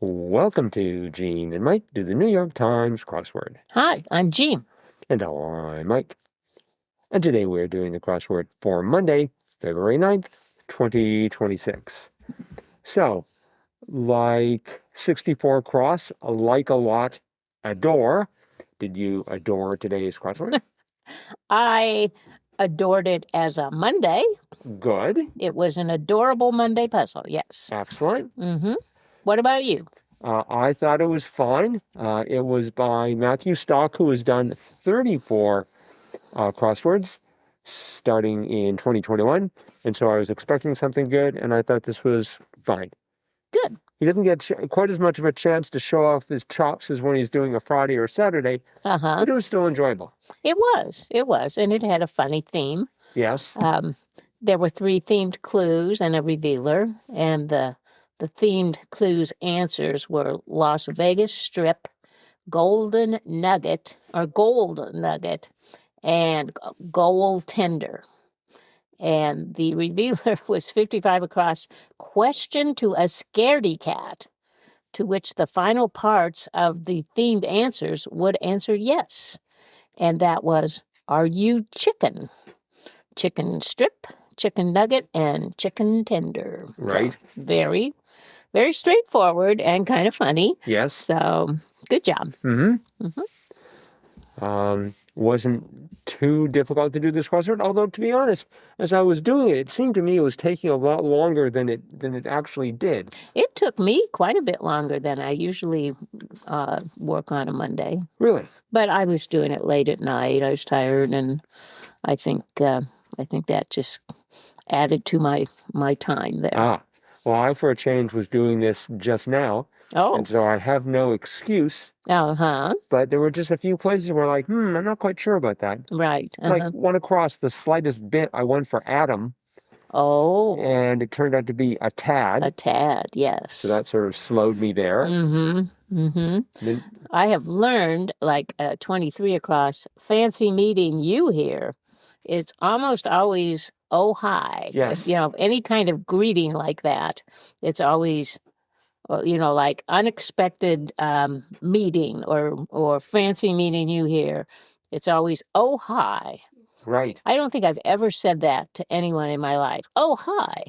Welcome to Gene and Mike do the New York Times crossword. Hi, I'm Jean. And I'm Mike. And today we're doing the crossword for Monday, February 9th, 2026. So, like 64 cross, like a lot, adore. Did you adore today's crossword? I adored it as a Monday. Good. It was an adorable Monday puzzle, yes. Excellent. What about you? I thought it was fine. It was by Matthew Stock, who has done 34 crosswords starting in 2021. And so I was expecting something good, and I thought this was fine. Good. He doesn't get quite as much of a chance to show off his chops as when he's doing a Friday or Saturday, but it was still enjoyable. It was, and it had a funny theme. Yes. There were 3 themed clues and a revealer, and the themed clues answers were Las Vegas Strip, Golden Nugget, and Goaltender. And the revealer was 55 across, question to a scaredy cat, to which the final parts of the themed answers would answer yes. And that was, are you chicken? Chicken strip, chicken nugget, and chicken tender. Right. So very, very straightforward and kind of funny. Yes. So good job. Wasn't too difficult to do this crossword, although to be honest, as I was doing it, it seemed to me it was taking a lot longer than it actually did. It took me quite a bit longer than I usually work on a Monday. Really? But I was doing it late at night. I was tired, and I think that just added to my time there. Well, I, for a change, was doing this just now. Oh. And so I have no excuse. But there were just a few places where like, I'm not quite sure about that. Right. Like one across the slightest bit, I went for Adam. Oh. And it turned out to be a tad. A tad, yes. So that sort of slowed me there. Then, I have learned, like 23 across, fancy meeting you here. It's almost always, oh, hi. Yes. If, any kind of greeting like that, it's always, like unexpected meeting or fancy meeting you here. It's always, oh, hi. Right. I don't think I've ever said that to anyone in my life. Oh, hi.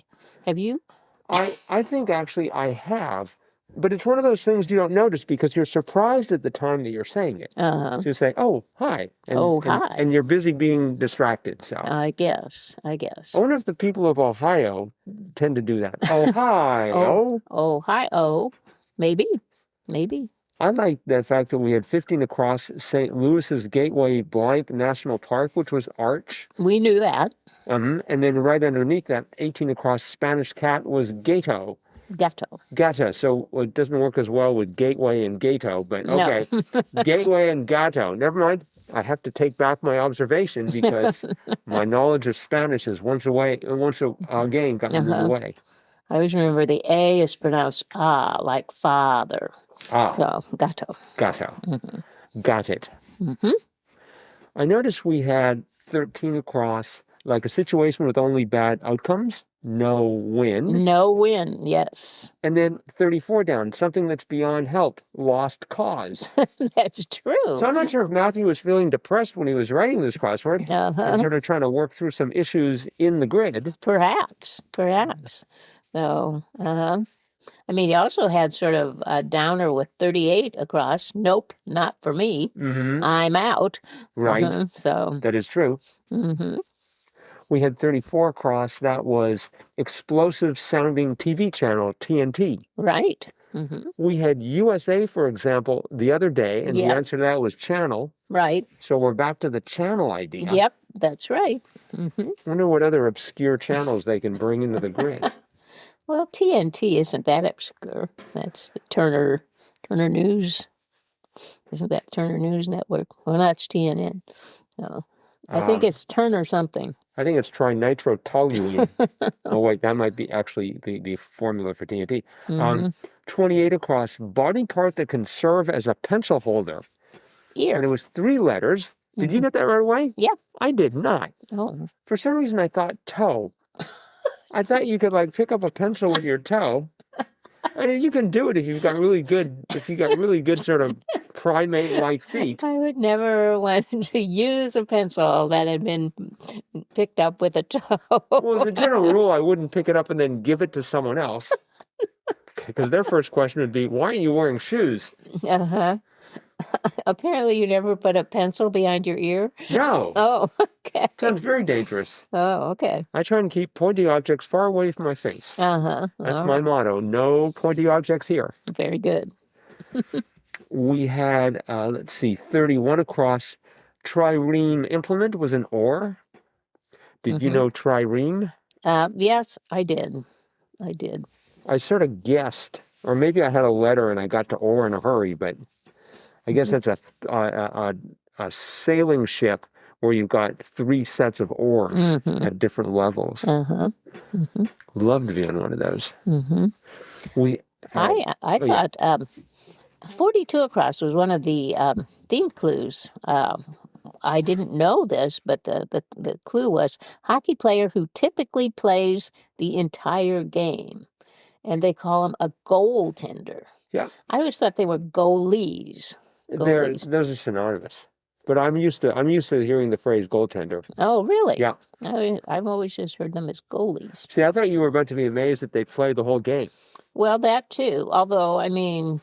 Have you? I think actually I have. But it's one of those things you don't notice because you're surprised at the time that you're saying it. So you say, oh, hi. Hi. And you're busy being distracted. So I guess. I wonder if the people of Ohio tend to do that. Oh, hi. Oh, hi. Oh, maybe. I like the fact that we had 15 across St. Louis's Gateway Blank National Park, which was Arch. We knew that. And then right underneath that, 18 across Spanish Cat was Gato. Gato. So it doesn't work as well with Gateway and Gato, but okay. No. Gateway and Gato. Never mind. I have to take back my observation because my knowledge of Spanish is once again gotten away. I always remember the A is pronounced like father. So, gato. Got it. I noticed we had 13 across, like a situation with only bad outcomes. No win. No win, yes. And then 34 down, something that's beyond help, lost cause. That's true. So I'm not sure if Matthew was feeling depressed when he was writing this crossword and sort of trying to work through some issues in the grid. Perhaps. So, I mean, he also had sort of a downer with 38 across. Nope, not for me. I'm out. Right. So that is true. We had 34 across. That was explosive sounding TV channel, TNT. Right. We had USA, for example, the other day, and the answer to that was channel. Right. So we're back to the channel idea. Yep, that's right. Wonder what other obscure channels they can bring into the grid. Well, TNT isn't that obscure. That's the Turner News. Isn't that Turner News Network? Well, that's TNN. So I think it's Turner something. I think it's trinitrotoluene. Oh, wait, that might be actually the formula for TNT. 28 across, body part that can serve as a pencil holder. Ear. And it was 3 letters. Did you get that right away? Yeah. I did not. Oh. For some reason, I thought toe. I thought you could, like, pick up a pencil with your toe. I mean, you can do it if you've got really good sort of primate-like feet. I would never want to use a pencil that had been picked up with a toe. Well, as a general rule, I wouldn't pick it up and then give it to someone else. Because their first question would be, why aren't you wearing shoes? Uh-huh. Apparently you never put a pencil behind your ear? No. Oh, okay. Sounds very dangerous. Oh, okay. I try and keep pointy objects far away from my face. Uh-huh. That's my motto. No pointy objects here. Very good. We had, 31 across. Trireme implement was an OAR. Did you know trireme? Yes, I did. I sort of guessed, or maybe I had a letter and I got to OAR in a hurry, but I guess that's a sailing ship where you've got 3 sets of oars at different levels. Love to be on one of those. I thought 42 across was one of the theme clues. I didn't know this, but the clue was hockey player who typically plays the entire game. And they call him a goaltender. Yeah. I always thought they were goalies. Those are synonymous. But I'm used to hearing the phrase goaltender. Oh, really? Yeah. I've always just heard them as goalies. See, I thought you were about to be amazed that they play the whole game. Well, that too. Although, I mean,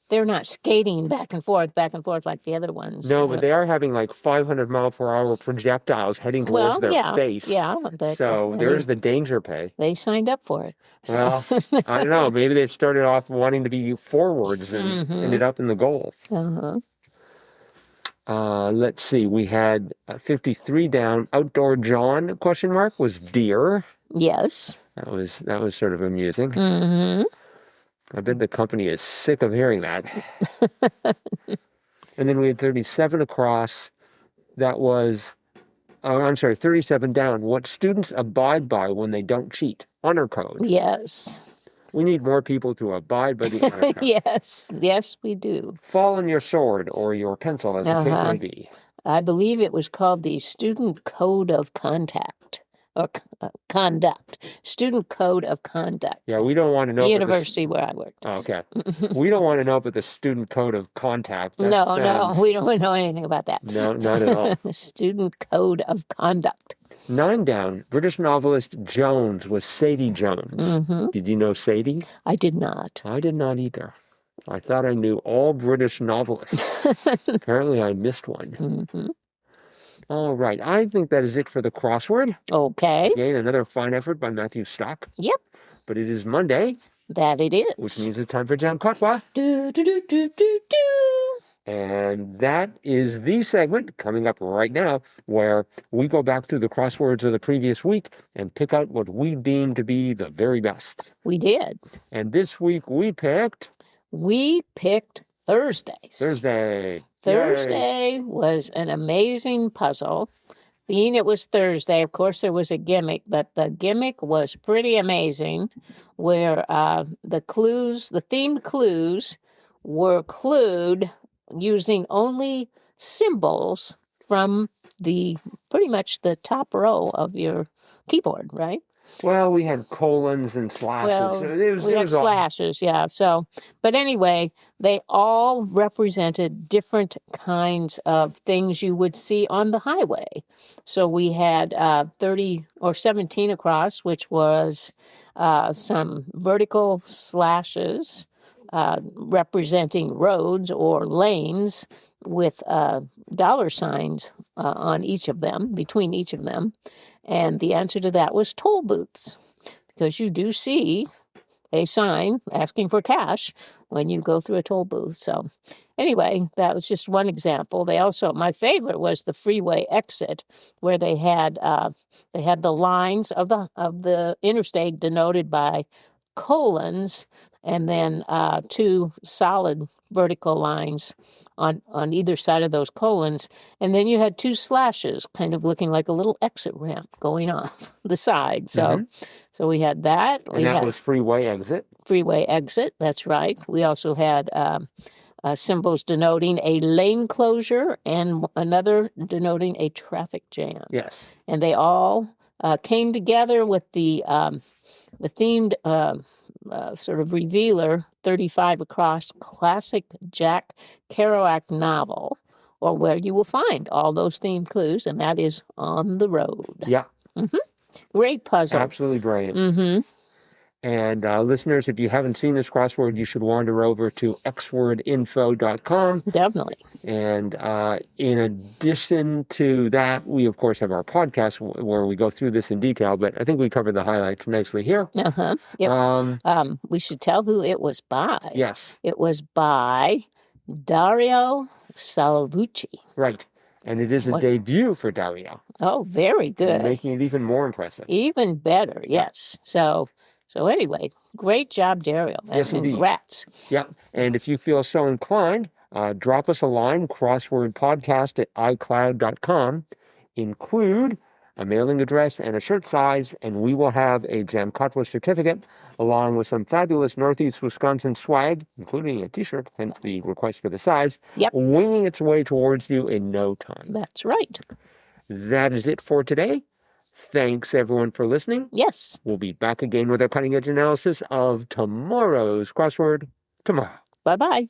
they're not skating back and forth like the other ones. No, but they are having like 500-mile-per-hour projectiles heading towards their face. Yeah, but so there's the danger pay. They signed up for it. So. Well, I don't know. Maybe they started off wanting to be forwards and ended up in the goal. Let's see. We had 53 down. Outdoor John ? Was deer. Yes. That was sort of amusing. I bet the company is sick of hearing that. And then we had 37 across. That was, 37 down. What students abide by when they don't cheat. Honor code. Yes. We need more people to abide by the honor code. Yes, we do. Fall on your sword or your pencil, as the case may be. I believe it was called the Student Code of Conduct. Student Code of Conduct. Yeah, we don't want to know. The university where I worked. Oh, okay. We don't want to know about the Student Code of Contact. No, we don't know anything about that. No, not at all. The Student Code of Conduct. 9 down. British novelist Jones was SADIE Jones. Did you know SADIE? I did not. I did not either. I thought I knew all British novelists. Apparently I missed one. All right. I think that is it for the crossword. Okay. Again, another fine effort by Matthew Stock. Yep. But it is Monday. That it is. Which means it's time for JAMCOTWA. Do, do, do, do, do, do. And that is the segment coming up right now where we go back through the crosswords of the previous week and pick out what we deem to be the very best. We did. And this week we picked Thursdays. Thursday was an amazing puzzle. Being it was Thursday, of course there was a gimmick, but the gimmick was pretty amazing where the themed clues were clued using only symbols from pretty much the top row of your keyboard, right? Well, we had colons and slashes. Well, we had slashes, yeah. So, but anyway, they all represented different kinds of things you would see on the highway. So we had 17 across, which was some vertical slashes representing roads or lanes with dollar signs on each of them, between each of them. And the answer to that was toll booths, because you do see a sign asking for cash when you go through a toll booth. So anyway, that was just one example. My favorite was the freeway exit, where they had the lines of the interstate denoted by colons, and then 2 solid vertical lines on either side of those colons, and then you had 2 slashes kind of looking like a little exit ramp going off the side. So so we had that. And that was freeway exit. Freeway exit, that's right. We also had symbols denoting a lane closure and another denoting a traffic jam. Yes. And they all came together with the themed sort of revealer, 35 across classic Jack Kerouac novel, or where you will find all those theme clues, and that is On the Road. Yeah. Great puzzle. Absolutely brilliant. And listeners, if you haven't seen this crossword, you should wander over to xwordinfo.com. Definitely. And in addition to that, we, of course, have our podcast where we go through this in detail, but I think we covered the highlights nicely here. Yep. We should tell who it was by. Yes. It was by Dario Salvucci. Right. And it is a debut for Dario. Oh, very good. Making it even more impressive. Even better, yes. So anyway, great job, Dario. Yes, indeed. Congrats. Yeah. And if you feel so inclined, drop us a line, crosswordpodcast@icloud.com. Include a mailing address and a shirt size, and we will have a JAMCOTWA certificate along with some fabulous Northeast Wisconsin swag, including a T-shirt, hence the request for the size, winging its way towards you in no time. That's right. That is it for today. Thanks, everyone, for listening. Yes. We'll be back again with our cutting-edge analysis of tomorrow's crossword tomorrow. Bye-bye.